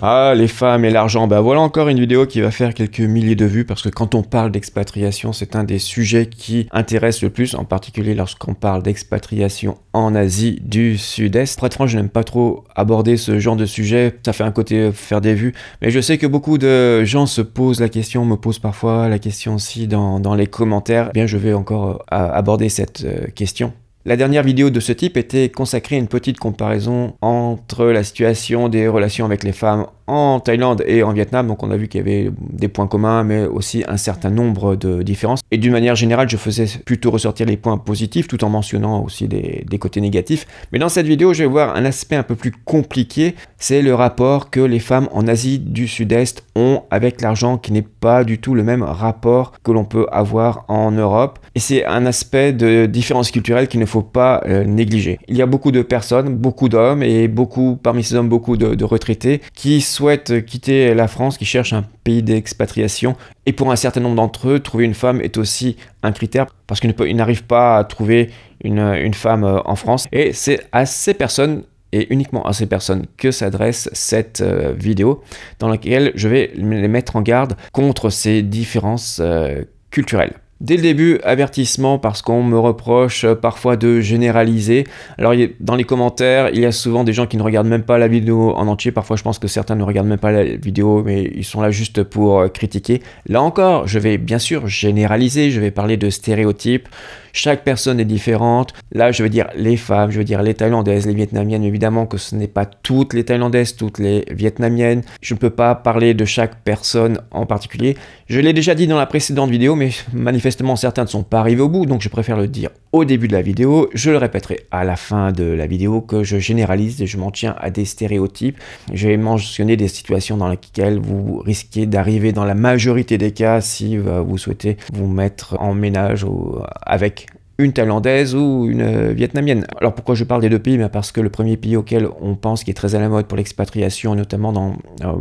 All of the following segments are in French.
Ah, les femmes et l'argent, bah voilà encore une vidéo qui va faire quelques milliers de vues parce que quand on parle d'expatriation, c'est un des sujets qui intéresse le plus, en particulier lorsqu'on parle d'expatriation en Asie du Sud-Est. Pour être franc, je n'aime pas trop aborder ce genre de sujet, ça fait un côté faire des vues, mais je sais que beaucoup de gens se posent la question, me posent parfois la question aussi dans les commentaires. Eh bien, je vais encore aborder cette question. La dernière vidéo de ce type était consacrée à une petite comparaison entre la situation des relations avec les femmes en Thaïlande et en Vietnam. Donc on a vu qu'il y avait des points communs, mais aussi un certain nombre de différences. Et d'une manière générale, je faisais plutôt ressortir les points positifs, tout en mentionnant aussi des côtés négatifs. Mais dans cette vidéo, je vais voir un aspect un peu plus compliqué. C'est le rapport que les femmes en Asie du Sud-Est ont avec l'argent, qui n'est pas du tout le même rapport que l'on peut avoir en Europe. Et c'est un aspect de différence culturelle qu'il ne faut pas négliger. Il y a beaucoup de personnes, beaucoup d'hommes, et parmi ces hommes, beaucoup de retraités qui souhaitent quitter la France, qui cherchent un pays d'expatriation. Et pour un certain nombre d'entre eux, trouver une femme est aussi un critère parce qu'ils n'arrivent pas à trouver une femme en France. Et c'est à ces personnes et uniquement à ces personnes que s'adresse cette vidéo, dans laquelle je vais les mettre en garde contre ces différences culturelles. Dès le début, avertissement, parce qu'on me reproche parfois de généraliser. Alors dans les commentaires, il y a souvent des gens qui ne regardent même pas la vidéo en entier. Parfois je pense que certains ne regardent même pas la vidéo, mais ils sont là juste pour critiquer. Là encore, je vais bien sûr généraliser, je vais parler de stéréotypes. Chaque personne est différente. Là, je veux dire les femmes, je veux dire les Thaïlandaises, les Vietnamiennes. Évidemment que ce n'est pas toutes les Thaïlandaises, toutes les Vietnamiennes. Je ne peux pas parler de chaque personne en particulier. Je l'ai déjà dit dans la précédente vidéo, mais manifestement certains ne sont pas arrivés au bout, donc je préfère le dire au début de la vidéo. Je le répéterai à la fin de la vidéo que je généralise et je m'en tiens à des stéréotypes. Je vais mentionner des situations dans lesquelles vous risquez d'arriver dans la majorité des cas si vous souhaitez vous mettre en ménage avec une Thaïlandaise ou une Vietnamienne. Alors pourquoi je parle des deux pays? Parce que le premier pays auquel on pense qui est très à la mode pour l'expatriation, notamment dans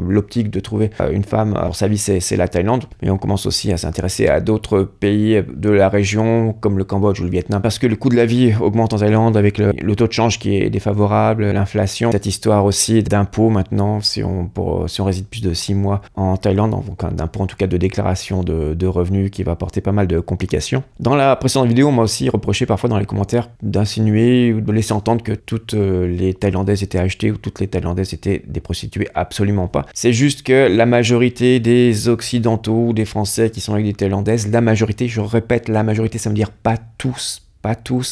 l'optique de trouver une femme pour sa vie, c'est la Thaïlande. Mais on commence aussi à s'intéresser à d'autres pays de la région, comme le Cambodge ou le Vietnam, parce que le coût de la vie augmente en Thaïlande avec le taux de change qui est défavorable, l'inflation, cette histoire aussi d'impôts maintenant, si on réside plus de 6 mois en Thaïlande, donc d'impôts en tout cas de déclaration de revenus qui va apporter pas mal de complications. Dans la précédente vidéo, moi aussi reproché parfois dans les commentaires d'insinuer ou de laisser entendre que toutes les Thaïlandaises étaient achetées ou toutes les Thaïlandaises étaient des prostituées. Absolument pas. C'est juste que la majorité des Occidentaux ou des Français qui sont avec des Thaïlandaises, la majorité, je répète, la majorité, ça veut dire pas tous,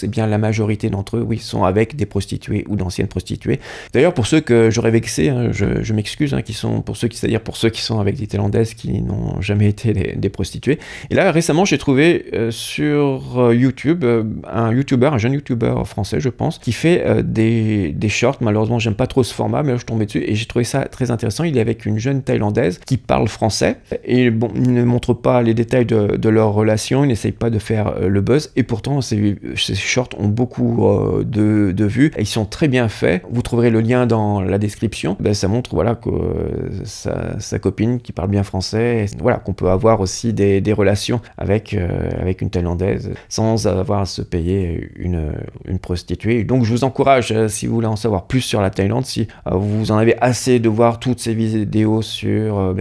et bien la majorité d'entre eux, oui, sont avec des prostituées ou d'anciennes prostituées. D'ailleurs, pour ceux que j'aurais vexé, hein, je m'excuse, hein, c'est-à-dire pour ceux qui sont avec des Thaïlandaises qui n'ont jamais été des prostituées. Et là, récemment, j'ai trouvé sur YouTube un jeune YouTuber français, je pense, qui fait des shorts. Malheureusement, j'aime pas trop ce format, mais là, je suis tombé dessus et j'ai trouvé ça très intéressant. Il est avec une jeune Thaïlandaise qui parle français et bon, il ne montre pas les détails de leur relation, il n'essaye pas de faire le buzz et pourtant, ces shorts ont beaucoup de vues et ils sont très bien faits. Vous trouverez le lien dans la description. Ben, ça montre voilà, que sa copine qui parle bien français, voilà, qu'on peut avoir aussi des relations avec une Thaïlandaise sans avoir à se payer une prostituée. Donc je vous encourage, si vous voulez en savoir plus sur la Thaïlande, si vous en avez assez de voir toutes ces vidéos sur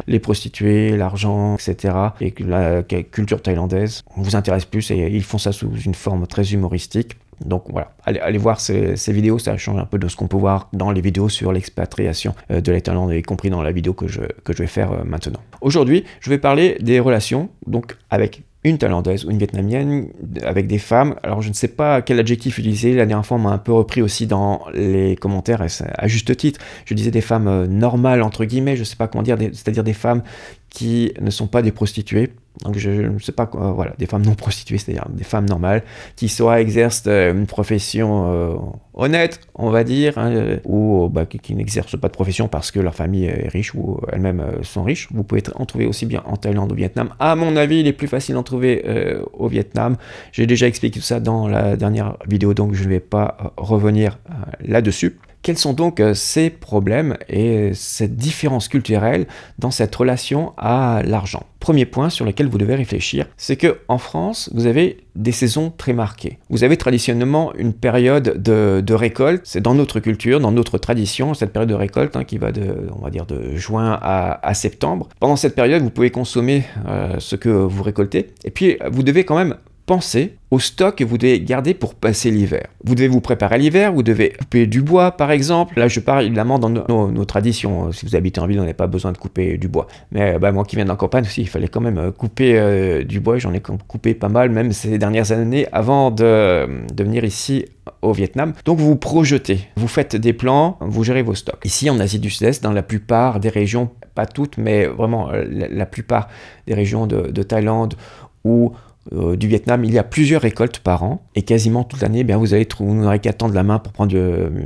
les prostituées, l'argent, etc. et que la culture thaïlandaise vous intéresse plus, et ils font ça sous une forme très humoristique. Donc voilà, allez voir ces vidéos, ça change un peu de ce qu'on peut voir dans les vidéos sur l'expatriation de la Thaïlande, y compris dans la vidéo que je vais faire maintenant. Aujourd'hui, je vais parler des relations donc avec une Thaïlandaise ou une Vietnamienne, avec des femmes. Alors je ne sais pas quel adjectif utiliser, la dernière fois on m'a un peu repris aussi dans les commentaires, et à juste titre, je disais des femmes normales entre guillemets, je ne sais pas comment dire, c'est-à-dire des femmes qui ne sont pas des prostituées. Donc je ne sais pas quoi, voilà, des femmes non prostituées, c'est-à-dire des femmes normales qui soit exercent une profession honnête, on va dire, hein, ou qui n'exercent pas de profession parce que leur famille est riche ou elles-mêmes sont riches. Vous pouvez en trouver aussi bien en Thaïlande ou au Vietnam. À mon avis, il est plus facile d'en trouver au Vietnam. J'ai déjà expliqué tout ça dans la dernière vidéo, donc je ne vais pas revenir là-dessus. Quels sont donc ces problèmes et cette différence culturelle dans cette relation à l'argent? Premier point sur lequel vous devez réfléchir, c'est que en France, vous avez des saisons très marquées. Vous avez traditionnellement une période de récolte. C'est dans notre culture, dans notre tradition, cette période de récolte qui va on va dire de juin à septembre. Pendant cette période, vous pouvez consommer ce que vous récoltez. Et puis, vous devez quand même penser au stock que vous devez garder pour passer l'hiver. Vous devez vous préparer à l'hiver, vous devez couper du bois par exemple. Là je parle évidemment dans nos traditions. Si vous habitez en ville, on n'a pas besoin de couper du bois. Mais moi qui viens de la campagne aussi, il fallait quand même couper du bois. J'en ai coupé pas mal, même ces dernières années, avant de venir ici au Vietnam. Donc vous vous projetez, vous faites des plans, vous gérez vos stocks. Ici en Asie du Sud-Est, dans la plupart des régions, pas toutes, mais vraiment la plupart des régions de Thaïlande ou du Vietnam, il y a plusieurs récoltes par an et quasiment toute l'année, vous n'aurez qu'à tendre la main pour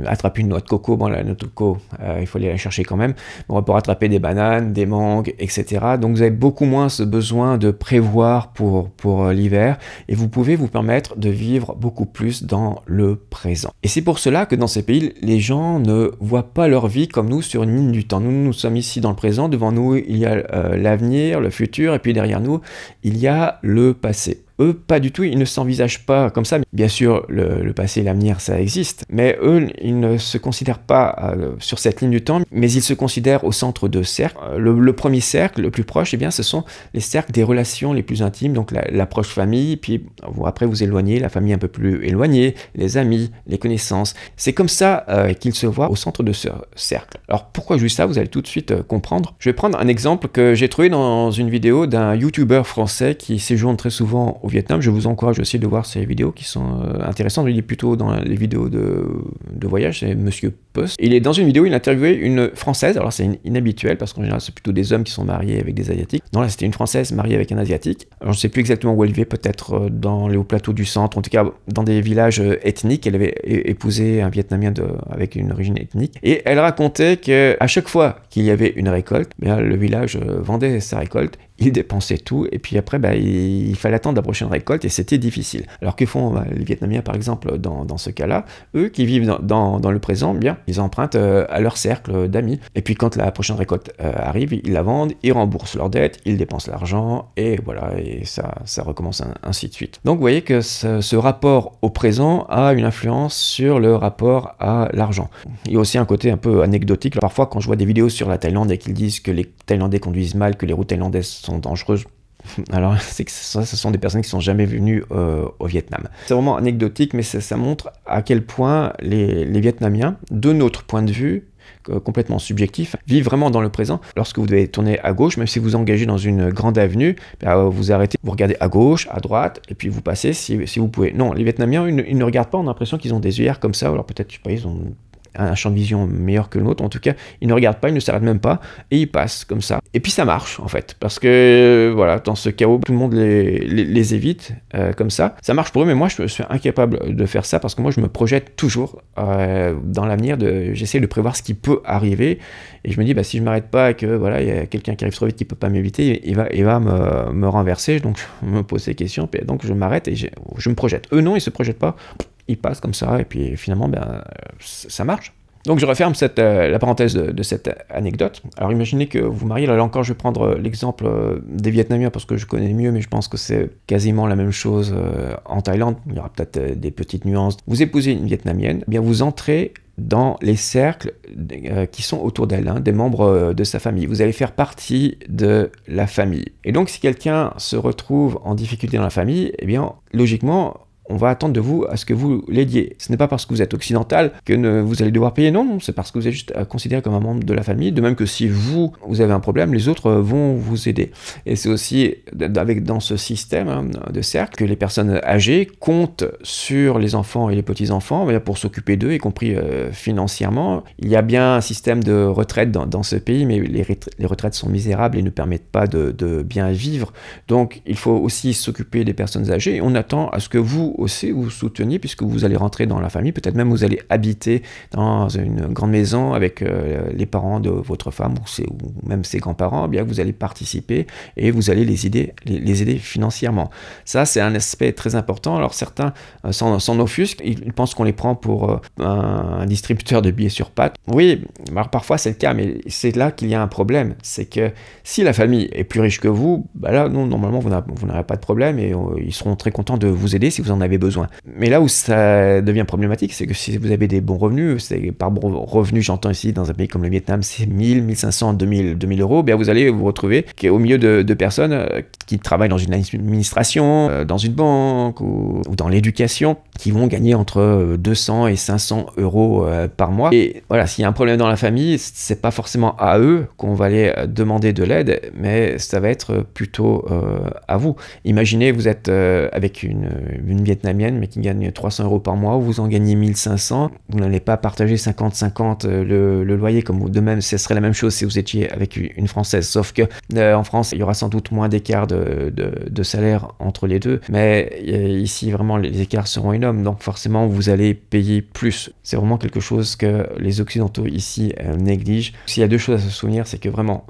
attraper une noix de coco. Bon, la noix de coco, il faut aller la chercher quand même. On va pouvoir attraper des bananes, des mangues, etc. Donc vous avez beaucoup moins ce besoin de prévoir pour l'hiver et vous pouvez vous permettre de vivre beaucoup plus dans le présent. Et c'est pour cela que dans ces pays, les gens ne voient pas leur vie comme nous sur une ligne du temps. Nous sommes ici dans le présent, devant nous il y a l'avenir, le futur et puis derrière nous il y a le passé. Eux, pas du tout, ils ne s'envisagent pas comme ça. Bien sûr, le passé et l'avenir, ça existe, mais eux, ils ne se considèrent pas sur cette ligne du temps, mais ils se considèrent au centre de cercles. Le premier cercle, le plus proche, ce sont les cercles des relations les plus intimes, donc la proche famille, puis après vous éloignez, la famille un peu plus éloignée, les amis, les connaissances. C'est comme ça qu'ils se voient au centre de ce cercle. Alors pourquoi je dis ça? Vous allez tout de suite comprendre. Je vais prendre un exemple que j'ai trouvé dans une vidéo d'un YouTuber français qui séjourne très souvent au Vietnam. Je vous encourage aussi de voir ces vidéos qui sont intéressantes. Il est plutôt dans les vidéos de voyage, c'est Monsieur Post. Il est dans une vidéo, il a interviewé une Française. Alors c'est inhabituel parce qu'en général c'est plutôt des hommes qui sont mariés avec des Asiatiques. Non, là c'était une Française mariée avec un Asiatique. Alors, je ne sais plus exactement où elle vivait, peut-être dans les hauts plateaux du centre, en tout cas dans des villages ethniques. Elle avait épousé un Vietnamien avec une origine ethnique. Et elle racontait qu'à chaque fois qu'il y avait une récolte, le village vendait sa récolte. Ils dépensaient tout et puis après il fallait attendre la prochaine récolte et c'était difficile. Alors que font les Vietnamiens par exemple dans ce cas-là? Eux qui vivent dans le présent, ils empruntent à leur cercle d'amis et puis quand la prochaine récolte arrive, ils la vendent, ils remboursent leurs dettes, ils dépensent l'argent et voilà, et ça recommence ainsi de suite. Donc vous voyez que ce rapport au présent a une influence sur le rapport à l'argent. Il y a aussi un côté un peu anecdotique. Parfois quand je vois des vidéos sur la Thaïlande et qu'ils disent que les Thaïlandais conduisent mal, que les routes thaïlandaises sont dangereuses, alors c'est que ce sont des personnes qui sont jamais venues au Vietnam. C'est vraiment anecdotique, mais ça montre à quel point les Vietnamiens, de notre point de vue, complètement subjectif, vivent vraiment dans le présent. Lorsque vous devez tourner à gauche, même si vous engagez dans une grande avenue, vous arrêtez, vous regardez à gauche, à droite, et puis vous passez si vous pouvez. Non, les Vietnamiens, ils ne regardent pas, on a l'impression qu'ils ont des œillères comme ça, alors peut-être, je sais pas, ils ont un champ de vision meilleur que le nôtre. En tout cas, ils ne regardent pas, ils ne s'arrêtent même pas, et ils passent comme ça. Et puis ça marche, en fait, parce que, voilà, dans ce chaos, tout le monde les évite, comme ça. Ça marche pour eux, mais moi, je suis incapable de faire ça, parce que moi, je me projette toujours dans l'avenir, j'essaie de prévoir ce qui peut arriver, et je me dis, si je m'arrête pas, et que, voilà, il y a quelqu'un qui arrive trop vite, qui peut pas m'éviter, il va me renverser, donc je me pose ces questions, puis donc je m'arrête, et je me projette. Eux, non, ils se projettent pas, ils passent comme ça, et puis finalement, ça marche. Donc je referme la parenthèse de cette anecdote. Alors imaginez que vous mariez, là encore je vais prendre l'exemple des Vietnamiens parce que je connais mieux, mais je pense que c'est quasiment la même chose en Thaïlande. Il y aura peut-être des petites nuances. Vous épousez une Vietnamienne, bien vous entrez dans les cercles qui sont autour d'elle, des membres de sa famille. Vous allez faire partie de la famille. Et donc si quelqu'un se retrouve en difficulté dans la famille, eh bien logiquement, on va attendre de vous à ce que vous l'aidiez. Ce n'est pas parce que vous êtes occidental que vous allez devoir payer, non, c'est parce que vous êtes juste considéré comme un membre de la famille, de même que si vous avez un problème, les autres vont vous aider. Et c'est aussi dans ce système de cercle que les personnes âgées comptent sur les enfants et les petits-enfants pour s'occuper d'eux, y compris financièrement. Il y a bien un système de retraite dans ce pays, mais les retraites sont misérables et ne permettent pas de bien vivre. Donc il faut aussi s'occuper des personnes âgées et on attend à ce que vous aussi vous souteniez, puisque vous allez rentrer dans la famille, peut-être même vous allez habiter dans une grande maison avec les parents de votre femme ou même ses grands-parents, eh bien vous allez participer et vous allez les aider financièrement. Ça, c'est un aspect très important. Alors certains s'en offusquent, ils pensent qu'on les prend pour un distributeur de billets sur pattes. Oui, alors parfois c'est le cas, mais c'est là qu'il y a un problème. C'est que si la famille est plus riche que vous, bah là, non, normalement, vous n'aurez pas de problème et ils seront très contents de vous aider si vous en avez besoin. Mais là où ça devient problématique, c'est que si vous avez des bons revenus, par bon revenu, j'entends ici, dans un pays comme le Vietnam, c'est 1000, 1500, 2000 euros, bien vous allez vous retrouver au milieu de personnes qui travaillent dans une administration, dans une banque ou dans l'éducation, qui vont gagner entre 200 et 500 euros par mois. Et voilà, s'il y a un problème dans la famille, c'est pas forcément à eux qu'on va aller demander de l'aide, mais ça va être plutôt à vous. Imaginez, vous êtes avec une Vietnamienne, mais qui gagne 300 euros par mois, vous en gagnez 1500, vous n'allez pas partager 50-50 le loyer, comme de même, ce serait la même chose si vous étiez avec une Française, sauf que en France, il y aura sans doute moins d'écart de salaire entre les deux, mais ici, vraiment, les écarts seront énormes, donc forcément, vous allez payer plus. C'est vraiment quelque chose que les Occidentaux ici négligent. S'il y a deux choses à se souvenir, c'est que vraiment,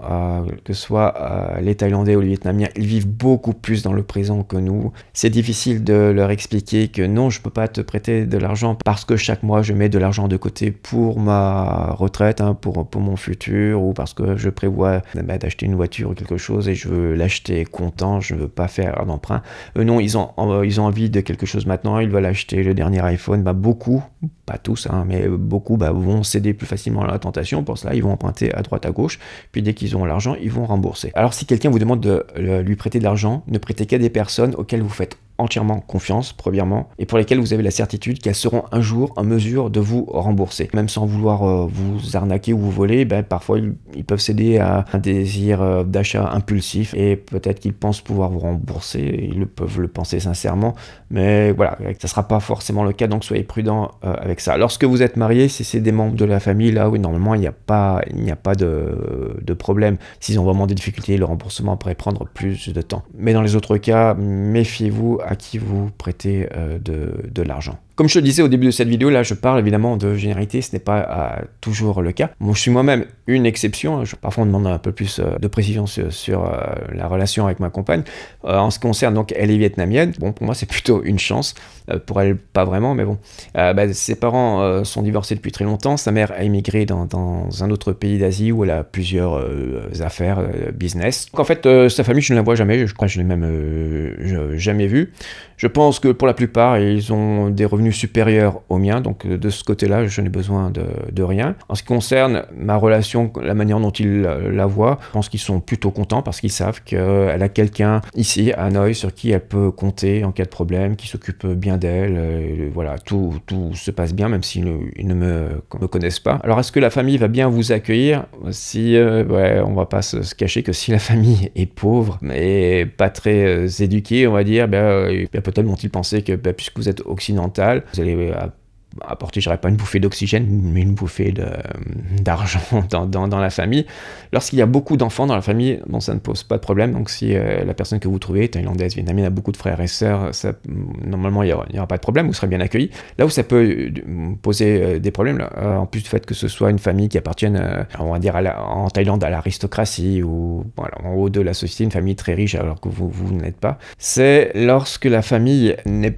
que ce soit les Thaïlandais ou les Vietnamiens, ils vivent beaucoup plus dans le présent que nous. C'est difficile de leur expliquer que non, je peux pas te prêter de l'argent parce que chaque mois, je mets de l'argent de côté pour ma retraite, pour mon futur, ou parce que je prévois d'acheter une voiture ou quelque chose et je veux l'acheter comptant, je veux pas faire un emprunt. Non, ils ont envie de quelque chose maintenant, ils veulent acheter le dernier iPhone. Beaucoup, pas tous, mais beaucoup vont céder plus facilement à la tentation. Pour cela, ils vont emprunter à droite à gauche, puis dès qu'ils ont l'argent, ils vont rembourser. Alors si quelqu'un vous demande de lui prêter de l'argent, ne prêtez qu'à des personnes auxquelles vous faites entièrement confiance, premièrement, et pour lesquelles vous avez la certitude qu'elles seront un jour en mesure de vous rembourser. Même sans vouloir vous arnaquer ou vous voler, parfois ils peuvent céder à un désir d'achat impulsif et peut-être qu'ils pensent pouvoir vous rembourser, ils peuvent le penser sincèrement, mais voilà, ça ne sera pas forcément le cas, donc soyez prudent avec ça. Lorsque vous êtes marié, si c'est des membres de la famille, là oui, normalement il n'y a pas de problème. S'ils ont vraiment des difficultés, le remboursement pourrait prendre plus de temps. Mais dans les autres cas, méfiez-vous à qui vous prêtez de l'argent. Comme je te le disais au début de cette vidéo, là je parle évidemment de généralité, ce n'est pas toujours le cas. Moi je suis moi-même une exception, parfois on demande un peu plus de précision sur la relation avec ma compagne. En ce qui concerne, donc elle est vietnamienne, bon pour moi c'est plutôt une chance, pour elle pas vraiment, mais bon. Ses parents sont divorcés depuis très longtemps, sa mère a immigré dans un autre pays d'Asie où elle a plusieurs affaires, business. Donc en fait sa famille je ne la vois jamais, je crois que je l'ai même jamais vue. Je pense que pour la plupart ils ont des revenus supérieurs aux miens, donc de ce côté-là, je n'ai besoin de rien. En ce qui concerne ma relation, la manière dont ils la voient, je pense qu'ils sont plutôt contents parce qu'ils savent qu'elle a quelqu'un ici à Hanoï sur qui elle peut compter en cas de problème, qui s'occupe bien d'elle. Voilà, tout se passe bien, même s'ils ne me connaissent pas. Alors, est-ce que la famille va bien vous accueillir? Si, on va pas se cacher que si la famille est pauvre et pas très éduquée, on va dire, peut-être vont-ils penser que puisque vous êtes occidental, vous allez apporter, je dirais pas une bouffée d'oxygène, mais une bouffée d'argent dans la famille. Lorsqu'il y a beaucoup d'enfants dans la famille, bon, ça ne pose pas de problème. Donc si la personne que vous trouvez, thaïlandaise, vietnamienne, a beaucoup de frères et sœurs, normalement il n'y aura pas de problème, vous serez bien accueillis. Là où ça peut poser des problèmes, en plus du fait que ce soit une famille qui appartienne, on va dire en Thaïlande, à l'aristocratie, ou voilà, en haut de la société, une famille très riche alors que vous ne l'êtes pas, c'est lorsque la famille n'est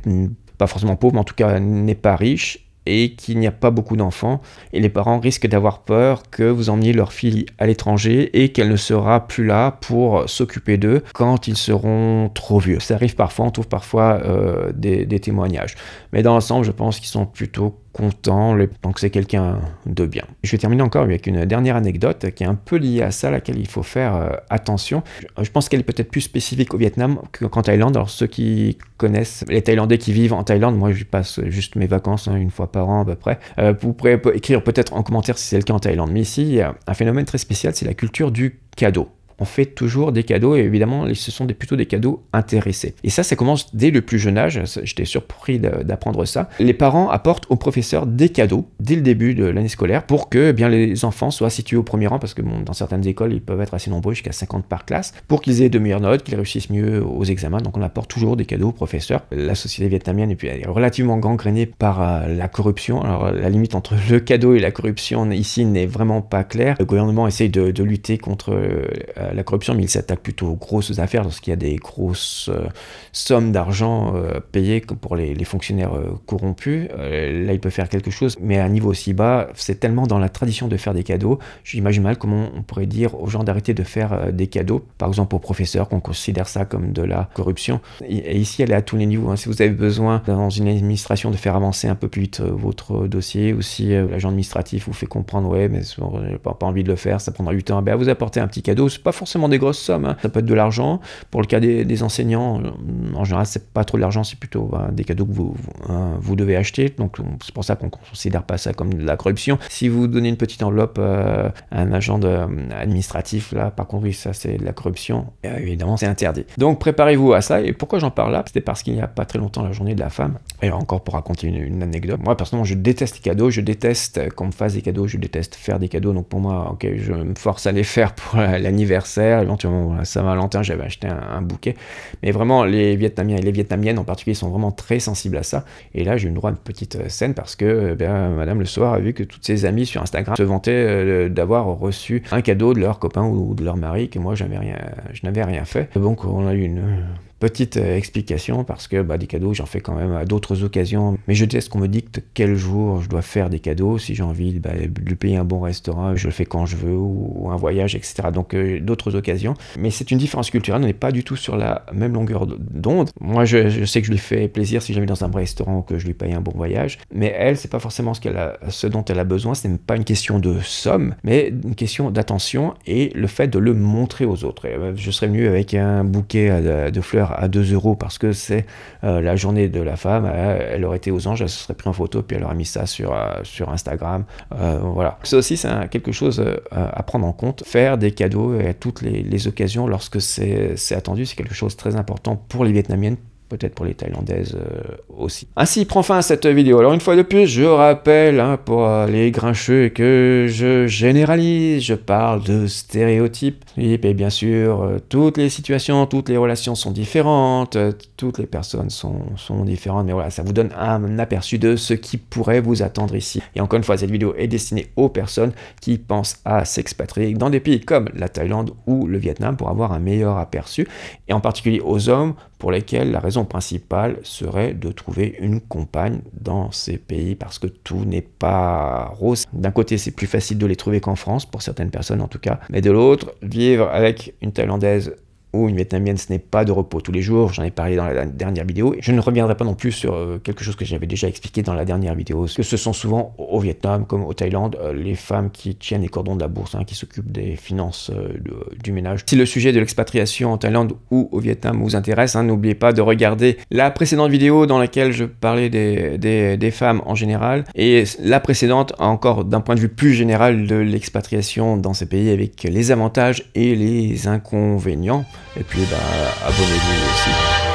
pas forcément pauvre, mais en tout cas n'est pas riche, et qu'il n'y a pas beaucoup d'enfants, et les parents risquent d'avoir peur que vous emmeniez leur fille à l'étranger et qu'elle ne sera plus là pour s'occuper d'eux quand ils seront trop vieux. Ça arrive parfois, on trouve parfois des témoignages. Mais dans l'ensemble, je pense qu'ils sont plutôt contents, donc c'est quelqu'un de bien. Je vais terminer encore avec une dernière anecdote qui est un peu liée à ça, à laquelle il faut faire attention. Je pense qu'elle est peut-être plus spécifique au Vietnam qu'en Thaïlande. Alors ceux qui connaissent les Thaïlandais qui vivent en Thaïlande, moi je passe juste mes vacances une fois par an à peu près. Vous pourrez écrire peut-être en commentaire si c'est le cas en Thaïlande. Mais ici, il y a un phénomène très spécial, c'est la culture du cadeau. on fait toujours des cadeaux, et évidemment, ce sont plutôt des cadeaux intéressés. Et ça commence dès le plus jeune âge, j'étais surpris d'apprendre ça. Les parents apportent aux professeurs des cadeaux dès le début de l'année scolaire pour que eh bien, les enfants soient situés au premier rang, parce que bon, dans certaines écoles, ils peuvent être assez nombreux, jusqu'à 50 par classe, pour qu'ils aient de meilleures notes, qu'ils réussissent mieux aux examens. Donc on apporte toujours des cadeaux aux professeurs. La société vietnamienne est relativement gangrénée par la corruption. Alors la limite entre le cadeau et la corruption ici n'est vraiment pas claire. Le gouvernement essaye de lutter contre la corruption, mais il s'attaque plutôt aux grosses affaires lorsqu'il y a des grosses sommes d'argent payées pour les fonctionnaires corrompus. Là, il peut faire quelque chose, mais à un niveau aussi bas, c'est tellement dans la tradition de faire des cadeaux. J'imagine mal comment on pourrait dire aux gens d'arrêter de faire des cadeaux, par exemple aux professeurs, qu'on considère ça comme de la corruption. Et ici, elle est à tous les niveaux. Hein. Si vous avez besoin dans une administration de faire avancer un peu plus vite votre dossier, ou si l'agent administratif vous fait comprendre, ouais, mais j'ai pas envie de le faire, ça prendra du temps, ben, vous apportez un petit cadeau. C'est pas forcément des grosses sommes, hein. Ça peut être de l'argent. Pour le cas des enseignants, en général, c'est pas trop de l'argent, c'est plutôt des cadeaux que vous devez acheter. Donc c'est pour ça qu'on considère pas ça comme de la corruption. Si vous donnez une petite enveloppe à un agent administratif, là, par contre, oui, ça c'est de la corruption. Et, évidemment, c'est interdit. Donc préparez-vous à ça. Et pourquoi j'en parle là? C'était parce qu'il n'y a pas très longtemps la journée de la femme. Et encore pour raconter une anecdote. Moi, personnellement, je déteste les cadeaux. Je déteste qu'on me fasse des cadeaux. Je déteste faire des cadeaux. Donc pour moi, ok, je me force à les faire pour l'anniversaire. Éventuellement, à Saint-Valentin, j'avais acheté un bouquet. Mais vraiment, les Vietnamiens et les Vietnamiennes en particulier sont vraiment très sensibles à ça. Et là, j'ai eu le droit à une petite scène parce que madame le soir a vu que toutes ses amies sur Instagram se vantaient d'avoir reçu un cadeau de leur copain ou de leur mari, que moi je n'avais rien fait. Donc on a eu une petite explication parce que des cadeaux, j'en fais quand même à d'autres occasions. Mais je déteste qu'on me dicte quel jour je dois faire des cadeaux. Si j'ai envie de lui payer un bon restaurant, je le fais quand je veux, ou un voyage, etc. Donc d'autres occasions. Mais c'est une différence culturelle, on n'est pas du tout sur la même longueur d'onde. Moi, je sais que je lui fais plaisir si je vais dans un vrai restaurant ou que je lui paye un bon voyage. Mais elle, c'est pas forcément ce dont elle a besoin. Ce n'est pas une question de somme, mais une question d'attention et le fait de le montrer aux autres. Et, je serais venu avec un bouquet de fleurs à 2 € parce que c'est la journée de la femme, elle aurait été aux anges, elle se serait pris en photo puis elle aurait mis ça sur Instagram. Voilà. Ça aussi, c'est quelque chose à prendre en compte. Faire des cadeaux à toutes les occasions lorsque c'est attendu, c'est quelque chose de très important pour les Vietnamiennes, peut-être pour les Thaïlandaises aussi. Ainsi prend fin cette vidéo. Alors une fois de plus, je rappelle pour les grincheux que je généralise, je parle de stéréotypes. Et bien sûr, toutes les situations, toutes les relations sont différentes, toutes les personnes sont différentes, mais voilà, ça vous donne un aperçu de ce qui pourrait vous attendre ici. Et encore une fois, cette vidéo est destinée aux personnes qui pensent à s'expatrier dans des pays comme la Thaïlande ou le Vietnam pour avoir un meilleur aperçu, et en particulier aux hommes pour lesquels la raison principale serait de trouver une compagne dans ces pays parce que tout n'est pas rose. D'un côté, c'est plus facile de les trouver qu'en France, pour certaines personnes en tout cas, mais de l'autre, vivre avec une Thaïlandaise ou une Vietnamienne, ce n'est pas de repos tous les jours, j'en ai parlé dans la dernière vidéo. Je ne reviendrai pas non plus sur quelque chose que j'avais déjà expliqué dans la dernière vidéo, que ce sont souvent au Vietnam comme au Thaïlande les femmes qui tiennent les cordons de la bourse, qui s'occupent des finances du ménage. Si le sujet de l'expatriation en Thaïlande ou au Vietnam vous intéresse, n'oubliez pas de regarder la précédente vidéo dans laquelle je parlais des femmes en général, et la précédente encore d'un point de vue plus général de l'expatriation dans ces pays avec les avantages et les inconvénients. Et puis abonnez-vous aussi.